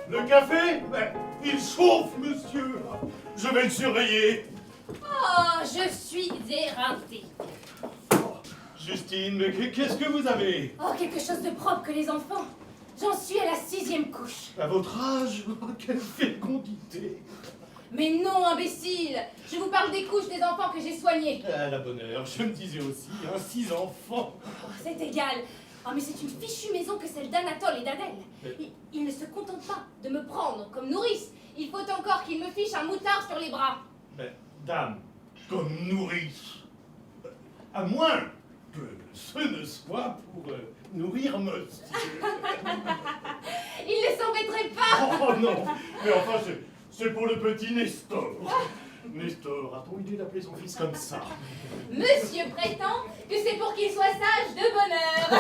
Le café? Ben, il chauffe, monsieur. Je vais le surveiller. Oh, je suis éreintée. Oh, Justine, mais qu'est-ce que vous avez? Oh, quelque chose de propre que les enfants. J'en suis à la 6e couche. À votre âge? Quelle fécondité! Mais non, imbécile! Je vous parle des couches des enfants que j'ai soignés. À la bonne heure, je me disais aussi, 6 enfants. Oh, c'est égal. Oh, mais c'est une fichue maison que celle d'Anatole et d'Adèle. Ils ne se contentent pas de me prendre comme nourrice. Il faut encore qu'ils me fichent un moutard sur les bras. Mais, dame, comme nourrice, à moins que ce ne soit pour nourrir monsieur. Il ne s'embêterait pas. Oh non, mais enfin, c'est pour le petit Nestor. Nestor, a-t-on idée d'appeler son fils comme ça? Monsieur prétend que c'est pour qu'il soit sage de bonne heure.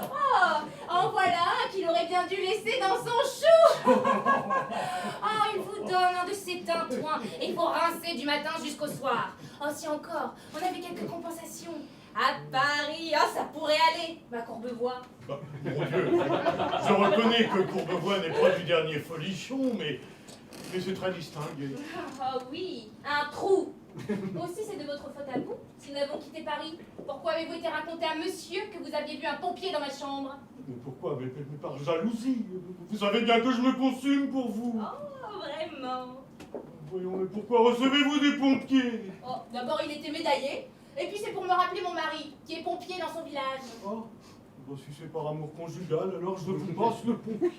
Oh, en voilà un qu'il aurait bien dû laisser dans son chou. Oh, il vous donne un de ces tintouins et il faut rincer du matin jusqu'au soir. Oh, si encore, on avait quelques compensations. À Paris, oh, ça pourrait aller, ma Courbevoie. Bah, mon Dieu, je reconnais que Courbevoie n'est pas du dernier folichon, mais c'est très distingué. Oh oui, un trou. Aussi, c'est de votre faute à vous, si nous avons quitté Paris. Pourquoi avez-vous été raconté à monsieur que vous aviez vu un pompier dans ma chambre? Mais pourquoi? Mais par jalousie. Vous savez bien que je me consume pour vous. Oh, vraiment? Voyons, mais pourquoi recevez-vous des pompiers? Oh, d'abord, il était médaillé. Et puis, c'est pour me rappeler mon mari, qui est pompier dans son village. Oh, bon, si c'est par amour conjugal, alors je vous passe le pompier.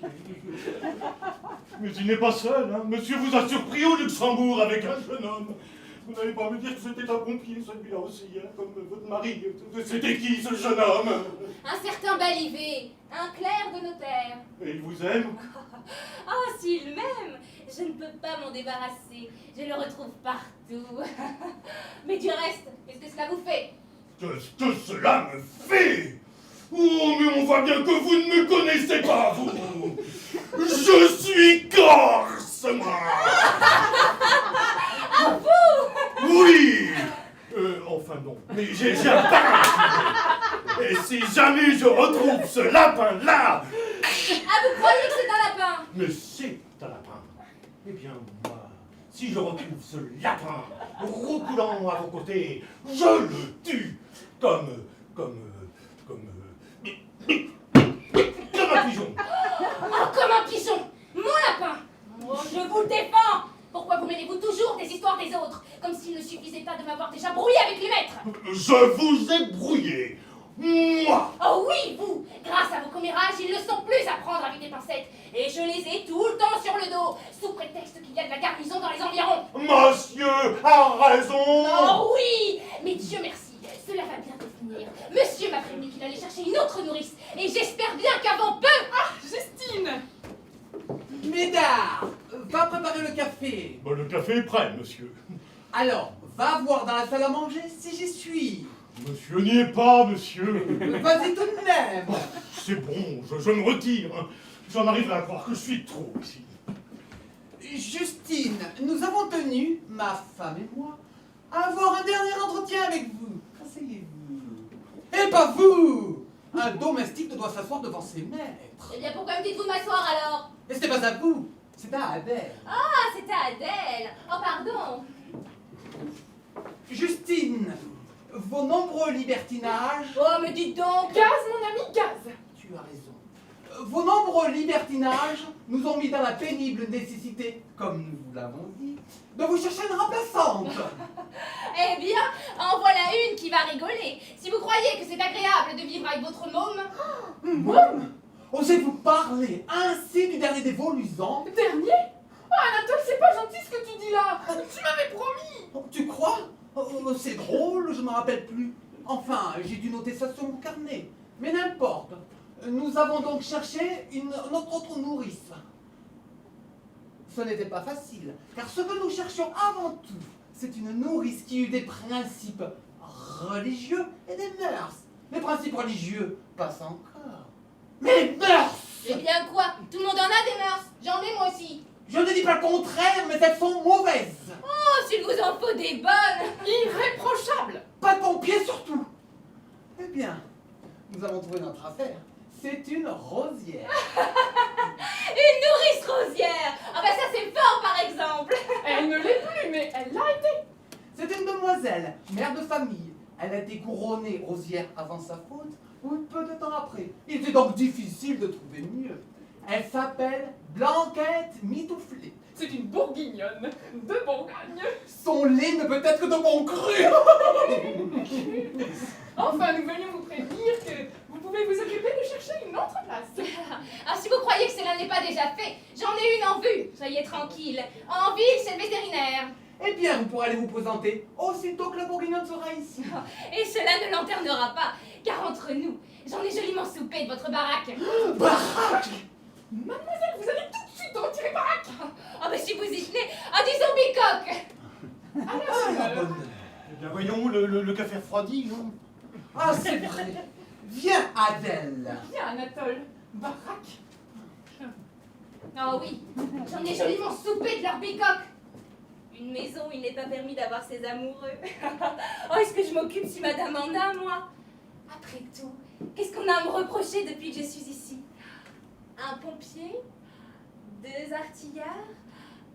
Mais il n'est pas seul, hein. Monsieur vous a surpris au Luxembourg avec un jeune homme. Vous n'allez pas me dire que c'était un pompier, celui-là aussi, hein, comme votre mari. C'était qui, ce jeune homme? Un certain Balivet, un clerc de notaire. Et il vous aime? Oh, s'il m'aime, je ne peux pas m'en débarrasser. Je le retrouve partout. Mais du reste, qu'est-ce que cela vous fait? Qu'est-ce que cela me fait? Oh, mais on voit bien que vous ne me connaissez pas, vous. Je suis corse, moi. Ah, vous? Oui. Enfin non, mais j'ai un parrain. Et si jamais je retrouve ce lapin-là... Ah, vous croyez que c'est un lapin? Mais c'est un lapin. Eh bien, moi, si je retrouve ce lapin roucoulant à vos côtés, je le tue comme un pigeon. Oh, comme un pigeon! Mon lapin! Oh, je vous le défends! Pourquoi vous mêlez-vous toujours des histoires des autres? Comme s'il ne suffisait pas de m'avoir déjà brouillé avec les maîtres! Je vous ai brouillé, moi! Oh oui, vous! Grâce à vos commérages, ils ne sont plus à prendre avec des pincettes. Et je les ai tout le temps sur le dos, sous prétexte qu'il y a de la garnison dans les environs. Monsieur a raison! Oh oui! Mais Dieu merci, cela va bientôt finir. Monsieur m'a prévenu qu'il allait chercher une autre nourrice. Et j'espère bien qu'avant peu... Ah, Justine! Médard, va préparer le café. Bon, le café est prêt, monsieur. Alors, va voir dans la salle à manger si j'y suis. Monsieur n'y est pas, monsieur. Vas-y tout de même. C'est bon, je me retire. J'en arrive à croire que je suis trop ici. Justine, nous avons tenu, ma femme et moi, à avoir un dernier entretien avec vous. Asseyez-vous. Et pas vous. Un domestique ne doit s'asseoir devant ses maîtres. Eh bien, pourquoi me dites-vous de m'asseoir alors? Et ce n'est pas à vous, c'est à Adèle. Ah, c'était Adèle. Oh, pardon. Justine, vos nombreux libertinages... Oh, mais dites donc. Gaz, mon ami, gaz! Tu as raison. Vos nombreux libertinages nous ont mis dans la pénible nécessité, comme nous vous l'avons dit, de vous chercher une remplaçante. Eh bien, en voilà une qui va rigoler. Si vous croyez que c'est agréable de vivre avec votre môme... Môme, osez-vous parler ainsi du dernier des Volusan? Dernier? Oh, Anatole, c'est pas gentil ce que tu dis là! Tu m'avais promis! Oh, tu crois? Oh, c'est drôle, je ne me rappelle plus. Enfin, j'ai dû noter ça sur mon carnet. Mais n'importe. Nous avons donc cherché notre autre nourrice. Ce n'était pas facile, car ce que nous cherchions avant tout, c'est une nourrice qui eut des principes religieux et des mœurs. Les principes religieux passent encore. Mais les mœurs! Eh bien quoi? Tout le monde en a des mœurs. J'en ai moi aussi. Je ne dis pas le contraire, mais elles sont mauvaises. Oh, s'il vous en faut des bonnes. Irréprochable! Pas de pompier surtout. Eh bien, nous avons trouvé notre affaire. C'est une rosière. Une nourrice rosière. Ah bah ça c'est fort par exemple. Elle ne l'est plus, mais elle l'a été. C'est une demoiselle, mère de famille. Elle a été couronnée rosière avant sa faute, ou peu de temps après. Il était donc difficile de trouver mieux. Elle s'appelle Blanquette Mitouflée. C'est une bourguignonne de Bourgogne. Son lait ne peut être que de bon cru. Enfin, nous venions vous prévenir que vous pouvez vous occuper de chercher une autre place. Ah, si vous croyez que cela n'est pas déjà fait, j'en ai une en vue. Soyez tranquille. En ville, c'est le vétérinaire. Eh bien, vous pourrez aller vous présenter aussitôt que la bourguignonne sera ici. Et cela ne lanternera pas, car entre nous, j'en ai joliment soupé de votre baraque. Baraque! Mademoiselle, vous allez tout de suite retirer baraque. Ah, mais si vous y tenez, ah, disons bicoque. Alors, Eh bien, voyons, le café refroidi, non? Ah, c'est vrai. Viens, Adèle. viens, Anatole. Baraque. Ah oui, j'en ai joliment soupé de leur bicoque. Une maison où il n'est pas permis d'avoir ses amoureux. Oh, est-ce que je m'occupe si madame en a, moi? Après tout, qu'est-ce qu'on a à me reprocher depuis que je suis ici? Un pompier, 2 artillards,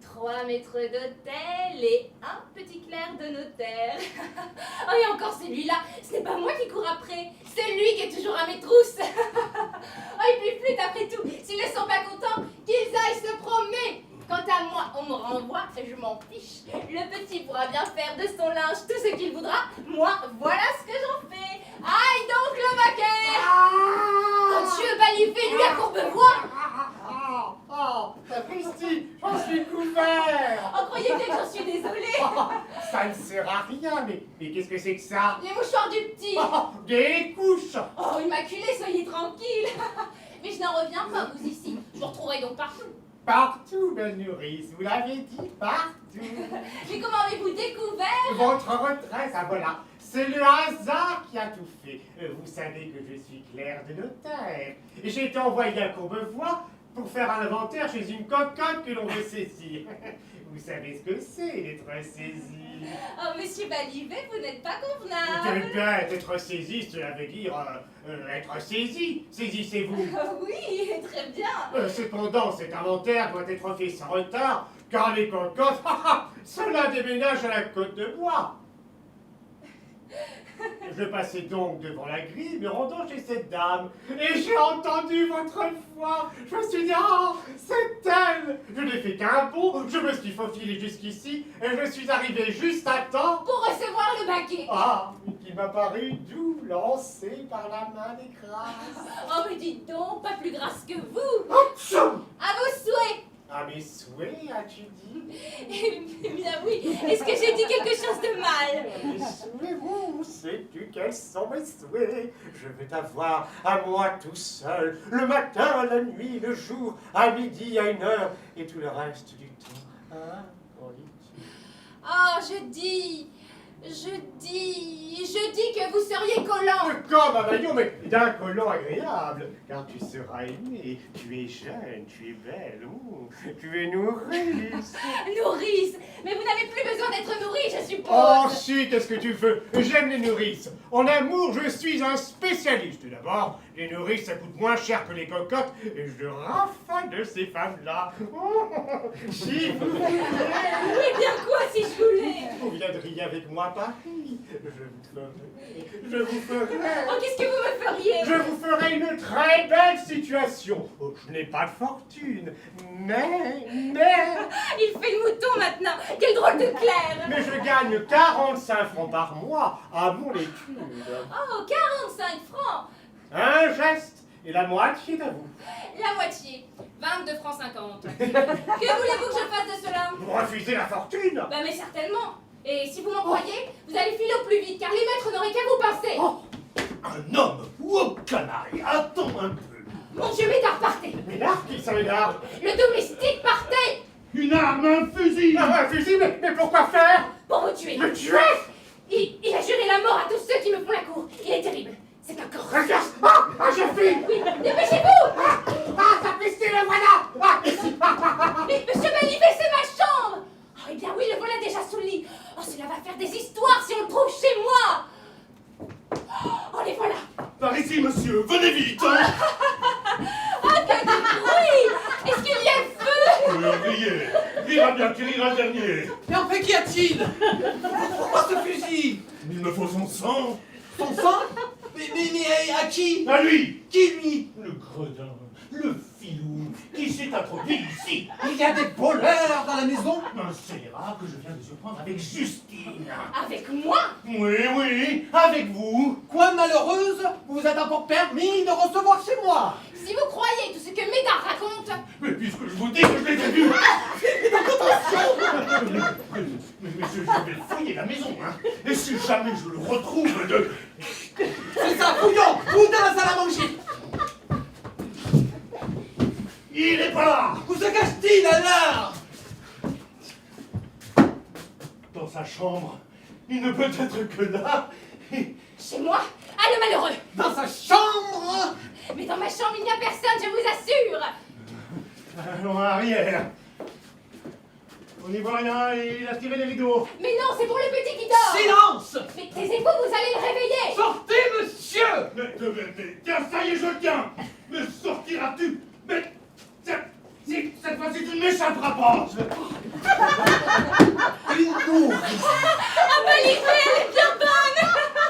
3 maîtres d'hôtel et un petit clerc de notaire. Oh, et encore celui-là, ce n'est pas moi qui cours après, c'est lui qui est toujours à mes trousses. Oh, et puis flûte après tout, s'ils ne sont pas contents, qu'ils aillent se promener. Quant à moi, on me renvoie, je m'en fiche. Le petit pourra bien faire de son linge tout ce qu'il voudra. Moi, voilà ce que j'en fais. Aïe donc le vaquer! Quand Dieu balifait lui à Courbevoie! Sapristi, j'en suis couvert. Oh, croyez-vous que j'en suis désolée? Ça ne sert à rien, mais qu'est-ce que c'est que ça? Les mouchoirs du petit! Des couches. Oh, immaculé, soyez tranquille! Mais je n'en reviens pas, vous ici. Je vous retrouverai donc partout. Partout, belle nourrice, vous l'avez dit, partout. Mais comment avez-vous découvert? Votre retraite, ah voilà, c'est le hasard qui a tout fait. Vous savez que je suis clerc de notaire. Et j'ai été envoyé à Courbevoie pour faire un inventaire chez une cocotte que l'on veut saisir. Vous savez ce que c'est d'être saisi. Oh, monsieur Balivet, vous n'êtes pas Eh convenable. bien, être saisi, cela veut dire être saisi. Saisissez-vous. Oui, très bien. Cependant, cet inventaire doit être fait sans retard, car les cocottes, cela déménage à la côte de bois. Je passais donc devant la grille, me rendant chez cette dame, et j'ai entendu votre voix. Je me suis dit, oh, c'est elle. Je n'ai fait qu'un bond, je me suis faufilé jusqu'ici, et je suis arrivé juste à temps. Pour recevoir le baquet. Ah, qui m'a paru doux, lancé par la main des grâces. Oh, mais dites donc, pas plus grasse que vous. Atchoum. À vos souhaits. À mes souhaits, as-tu dit? Eh bien oui, est-ce que j'ai dit quelque chose de mal? Mes souhaits, où sais-tu quels sont mes souhaits? Je veux t'avoir à moi tout seul, le matin, la nuit, le jour, à midi, à 1h, et tout le reste du temps. Hein? Qu'en dis-tu? Oh, je dis que vous seriez collant. Comme un maillot, mais d'un collant agréable, car tu seras aimée, tu es jeune, tu es belle, tu es nourrice. Nourrice. Mais vous n'avez plus besoin d'être nourrie, je suppose. Oh si, qu'est-ce que tu veux? J'aime les nourrices. En amour, je suis un spécialiste. D'abord, les nourrices, ça coûte moins cher que les cocottes, et je rafale de ces femmes-là. Si vous voulez, Eh bien quoi si je voulais? vous viendriez avec moi à Paris. Je vous ferai. Oh, qu'est-ce que vous me feriez? Je vous ferai une très belle situation. Oh, je n'ai pas de fortune, mais... Il fait le mouton maintenant. Quel drôle de clair. Mais je gagne 45 francs par mois à mon étude. Oh, 45 francs. Un geste et la moitié à vous. La moitié. 22 francs 50. Que voulez-vous que je fasse de cela? Vous refusez la fortune? Bah mais certainement. Et si vous m'en croyez, vous allez filer au plus vite, car les maîtres n'auraient qu'à vous pincer. Oh, un homme ou un canaille, attends un peu. Mon Dieu, Médard, partez. Mais là, qui s'en est là? Le domestique, partez. Une arme, un fusil. Un fusil, mais pourquoi faire? Pour vous tuer. Me tuer? Il a juré la mort à tous ceux qui me font la cour. Il est terrible. C'est un corps. Regarde! Ah, je fuis! Oui, dépêchez-vous. Sapristi, le voilà! Mais monsieur Balivet, c'est ma chambre. Oh, eh bien oui, le voilà déjà sous le lit. Oh, cela va faire des histoires si on le trouve chez moi. Oh, les voilà. Par ici, monsieur, venez vite. Oh, que de bruit. Est-ce qu'il y bien qu'il ira le dernier. Mais enfin, qu'y a-t-il? Pourquoi ce fusil? Il me faut son sang. Son sang? Mais à qui? À lui. Qui lui? Le gredin, le filou, qui s'est introduit ici. Il y a des voleurs dans la maison? Un scélérat que je viens de surprendre avec Justine. Avec moi? Oui, oui, avec vous. Quoi, malheureuse? Vous êtes encore permis de recevoir chez moi? Si vous croyez tout ce que Médard raconte, Mais puisque je vous dis que je l'ai vu. Mais monsieur, je vais fouiller la maison, hein. Et si jamais je le retrouve de... C'est ça, fouillons! Vous dans la salle à manger! Il est pas là. Où se cache-t-il alors? Dans sa chambre. Il ne peut être que là. Et... chez moi, ah le malheureux! Dans sa chambre? Mais dans ma chambre, il n'y a personne, je vous assure! Allons à arrière. On n'y voit rien, il a tiré les rideaux. Mais non, c'est pour le petit qui dort! Silence! Mais taisez-vous, vous allez le réveiller! Sortez, monsieur! Mais tiens, ça y est, je le tiens. Mais sortiras-tu? Mais cette fois-ci, tu ne m'échapperas pas. Une nourrice! Ah bah l'idée, elle est bien bonne!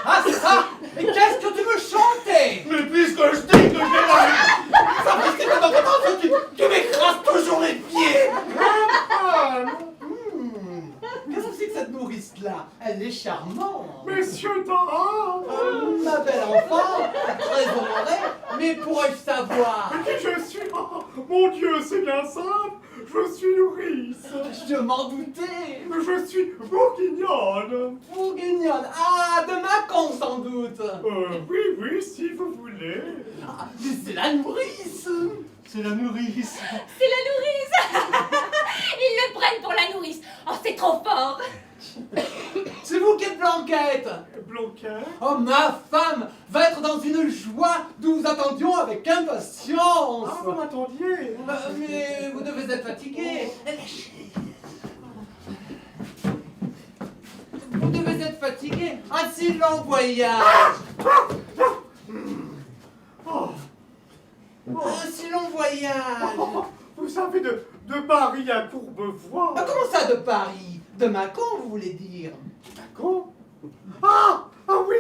Ah ça! Et qu'est-ce que tu veux chanter? Mais puisque je dis que je vais la... Ça fait que dans votre enfant, tu m'écrases toujours les pieds! Qu'est-ce que c'est que cette nourrice-là? Elle est charmante! Monsieur Tara! Ma belle enfant, très honorée, mais pourrais-je savoir? Qui je suis? Oh, mon Dieu, c'est bien simple. Je suis nourrice. Je m'en doutais! Je suis bourguignonne. Bourguignonne! Ah, de Mâcon sans doute! Oui, si vous voulez. Ah, mais c'est la nourrice! C'est la nourrice. C'est la nourrice! Ils le prennent pour la nourrice! Oh, c'est trop fort! C'est vous qui êtes Blanquette! Blanquet? Oh, ma femme va être dans une joie d'où nous attendions avec impatience! Ah, vous m'attendiez? Mais vous devez être fatigué! Vous devez être fatigué! Un si long voyage! Un si long voyage! Vous savez, de Paris à Courbevoie. Ah, comment ça de Paris? De Mâcon, vous voulez dire? D'accord? Ah oui.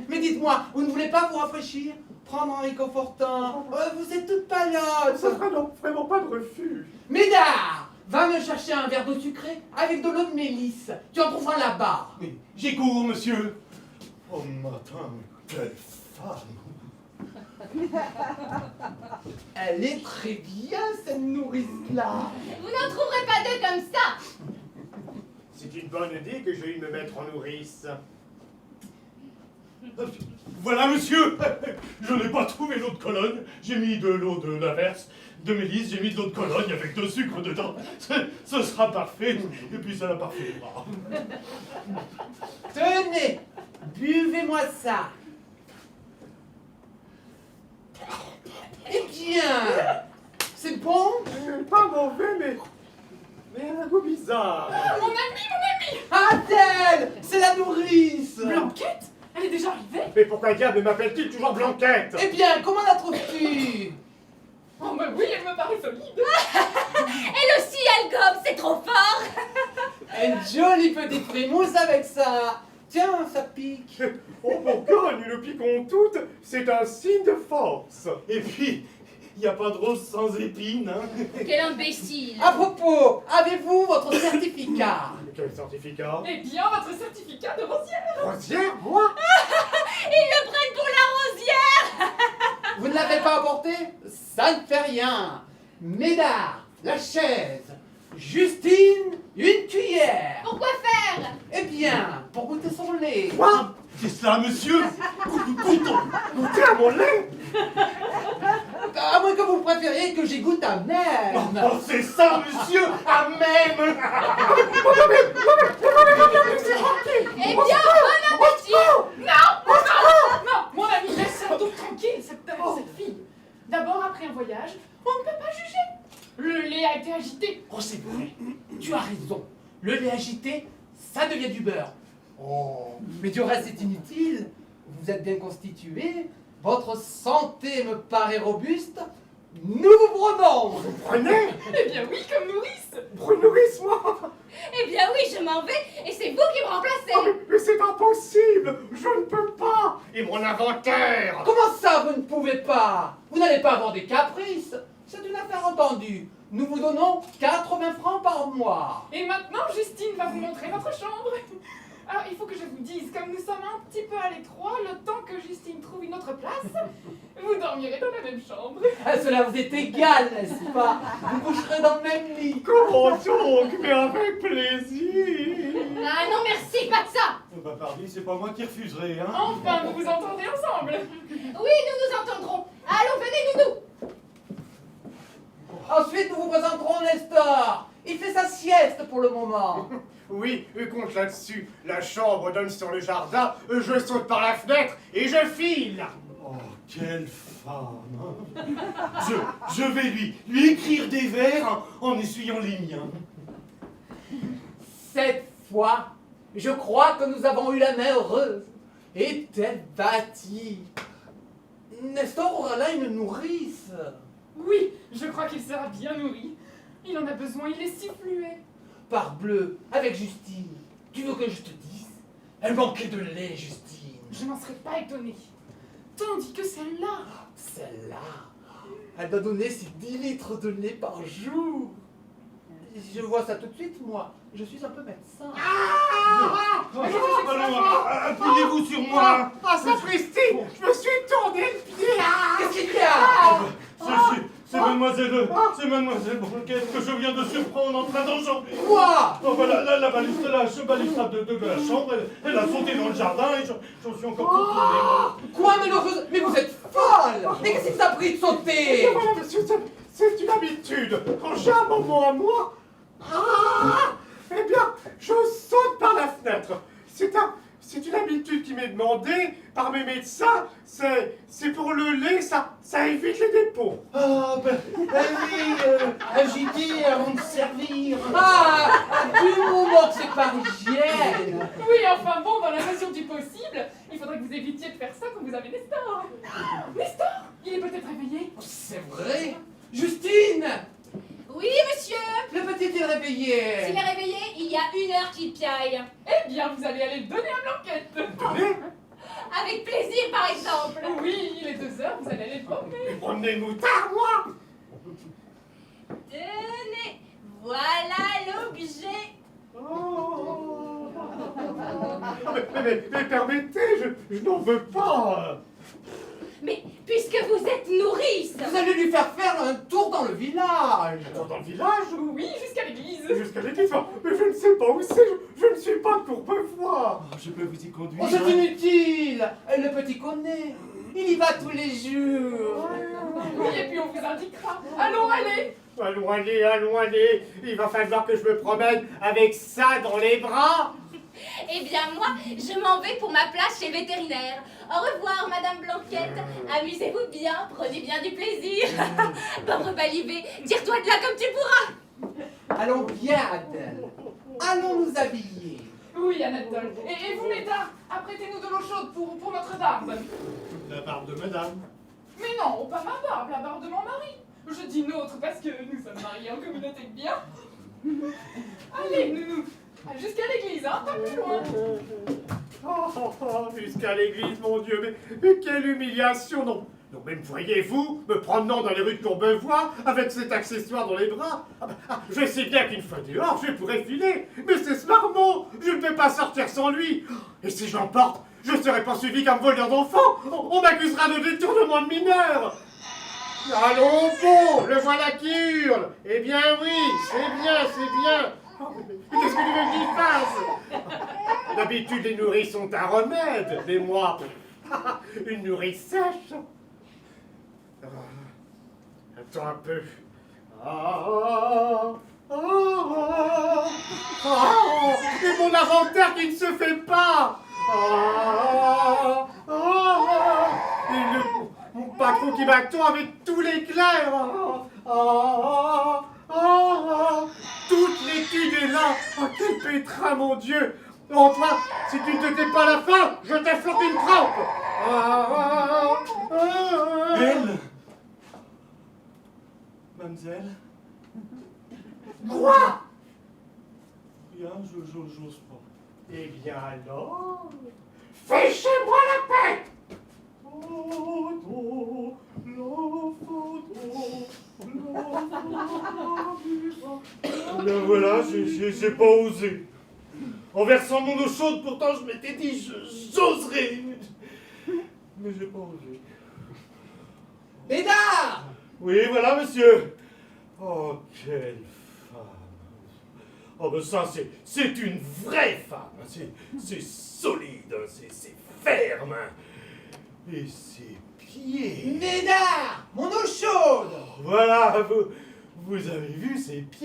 Mais dites-moi, vous ne voulez pas vous rafraîchir? Prendre un réconfortant? Vous êtes toute palote! Ça fera donc vraiment pas de refus. Médard! Va me chercher un verre d'eau sucrée avec de l'eau de mélisse. Tu en trouveras là-bas. Oui, j'y cours, monsieur. Oh, matin, quelle femme. Elle est très bien, cette nourrice-là. Vous n'en trouverez pas deux comme ça! C'est une bonne idée que j'ai eu de me mettre en nourrice. Voilà, monsieur. Je n'ai pas trouvé l'eau de Cologne. J'ai mis de l'eau de l'Averse, de Mélisse, j'ai mis de l'eau de Cologne avec de sucre dedans. Ce sera parfait. Et puis ça la parfaira. Tenez, buvez-moi ça. Eh bien, c'est bon? Pas mauvais, mais un goût bizarre. Mon ami! Adèle, c'est la nourrice. Blanquette? Elle est déjà arrivée? Mais pourquoi diable m'appelle-t-il toujours Blanquette? Eh bien, comment la trouves-tu? Oh bah oui, elle me paraît solide! Elle aussi, elle gobe, c'est trop fort! Une jolie petite frimousse avec ça. Tiens, ça pique. Oh Bourgogne, nous piquons toutes, c'est un signe de force. Et puis, il n'y a pas de rose sans épines, hein. Quel imbécile! À propos, avez-vous votre certificat? Quel certificat? Eh bien, votre certificat de rosière! Rosière, moi? Ils le prennent pour la rosière! Vous ne l'avez pas apporté? Ça ne fait rien. Médard, la chaise. Justine, une cuillère. Pourquoi faire? Eh bien, pour goûter son lait. Quoi? C'est cela, monsieur. Goûtons. Goûter à mon lait? À moins que vous préfériez que j'y goûte à même. Oh, c'est ça, monsieur. À même. Eh bien, bon appétit! Non, mon ami, laisse-la donc tranquille, cette fille. D'abord, après un voyage, on ne peut pas juger. Le lait a été agité. Oh, c'est vrai. Tu as raison. Le lait agité, ça devient du beurre. Oh, mais du reste, c'est inutile. Vous êtes bien constitué. Votre santé me paraît robuste. nous vous prenons. Vous prenez? Eh bien oui, comme nourrice. Nourrice-moi. Eh bien oui, je m'en vais et c'est vous qui me remplacez. Oh, mais c'est impossible. Je ne peux pas. Et mon inventaire? Comment ça, vous ne pouvez pas? Vous n'allez pas avoir des caprices. C'est une affaire entendue. Nous vous donnons 80 francs par mois. Et maintenant, Justine va vous montrer votre chambre. Alors, il faut que je vous dise, comme nous sommes un petit peu à l'étroit, le temps que Justine trouve une autre place, vous dormirez dans la même chambre. Ah, cela vous est égal, n'est-ce pas? Vous coucherez dans le même lit. Comment donc? Mais avec plaisir. Ah non merci, pas de ça. Bah pardi, c'est pas moi qui refuserai, hein. Enfin, vous vous entendez ensemble. Oui, nous nous entendrons. Allons, venez, Nounou. Ensuite, nous vous présenterons Nestor. Il fait sa sieste pour le moment. Oui, compte là-dessus. La chambre donne sur le jardin, je saute par la fenêtre et je file. Oh, quelle femme, hein. Je vais lui écrire des vers en essuyant les miens. Cette fois, je crois que nous avons eu la main heureuse. Est-elle bâtie? Nestor aura là une nourrice. Oui, je crois qu'il sera bien nourri. Il en a besoin, il est si fluet. Parbleu, avec Justine. Tu veux que je te dise? Elle manquait de lait, Justine. Je n'en serais pas étonnée. Tandis que celle-là... Celle-là, elle doit donner ses 10 litres de lait par jour. Je vois ça tout de suite, moi. Je suis un peu médecin. Allons, appuyez-vous sur moi. Ah, sapristi, je me suis tourné le pied. Qu'est-ce qu'il y a? C'est mademoiselle Blanquette que je viens de surprendre en train d'enjamber. Quoi? Oh, voilà, la balustrade de la chambre, elle a sauté dans le jardin et j'en suis encore tout tourné. Quoi, mais vous êtes folle! Mais qu'est-ce qui vous a pris de sauter? Mais voilà, monsieur, c'est une habitude. Quand j'ai un moment à moi, eh bien, je saute par la fenêtre. C'est une habitude qui m'est demandée par mes médecins. C'est pour le lait, ça évite les dépôts. Ah, ben oui, agiter avant de servir. Ah, du moment que c'est par hygiène. Oui, enfin bon, dans la mesure du possible, il faudrait que vous évitiez de faire ça quand vous avez Nestor. Nestor, il est peut-être réveillé. C'est vrai. Justine, Oui, monsieur. le petit est réveillé. S'il est réveillé, il y a 1 heure qu'il piaille. Eh bien, vous allez aller le donner à Blanquette. Tenez, Avec plaisir, par exemple. Oui, il est 2 heures, vous allez aller le promener. promenez le moutard, moi. Tenez, voilà l'objet. Mais permettez, je n'en veux pas. Mais puisque vous êtes nourrice, Vous allez lui faire un tour dans le village. Dans le village, Oui, jusqu'à l'église. jusqu'à l'église, mais je ne sais pas où c'est, je ne suis pas Courbevoie. Oh, je peux vous y conduire. Oh, c'est inutile. Le petit connaît. Il y va tous les jours. Oui, et puis on vous indiquera. Allons, allez. Allons, allez, il va falloir que je me promène avec ça dans les bras. eh bien moi, je m'en vais pour ma place chez le vétérinaire. Au revoir, Madame Blanquette. Amusez-vous bien, prenez bien du plaisir. Pauvre Balibé, tire-toi de là comme tu pourras. Allons bien, Adèle. Allons nous habiller. Oui, Anatole. Et vous, Médard, apprêtez-nous de l'eau chaude pour notre barbe. La barbe de madame. Mais non, pas ma barbe, la barbe de mon mari. Je dis nôtre parce que nous sommes mariés en communauté de biens. Allez, nous, jusqu'à l'église, hein, pas plus loin. Jusqu'à l'église, mon Dieu, mais quelle humiliation, non. Non, mais me voyez-vous me promenant dans les rues de Courbevoie avec cet accessoire dans les bras? Je sais bien qu'une fois dehors, je pourrais filer, mais c'est ce marmot, je ne peux pas sortir sans lui. Et si je l'emporte, je serai poursuivi comme voleur d'enfants. On m'accusera de détournement de mineur. Allons, bon, le voilà qui hurle. Eh bien oui, c'est bien, c'est bien. Mais qu'est-ce que tu veux qu'il fasse? D'habitude, les nourrices sont un remède, mais moi, une nourrice sèche. Attends un peu. Et mon inventaire qui ne se fait pas. Et mon patron qui m'attend avec tous les clairs. Toute l'étude est là. Oh, quel pétrin, mon Dieu. Antoine, si tu ne te tais pas à la fin, je te flanque une crampe. Elle mademoiselle? Quoi? Rien, j'ose pas. Eh bien alors, fichez-moi la paix! Ben voilà, j'ai pas osé. En versant mon eau chaude, pourtant je m'étais dit, j'oserais. Mais j'ai pas osé. Bédard! Oui, voilà, monsieur. Oh, quelle femme. Oh, ben ça, c'est une vraie femme. C'est solide, c'est ferme. Et ses pieds. Bédard! Mon eau chaude! Voilà, vous avez vu ses pieds.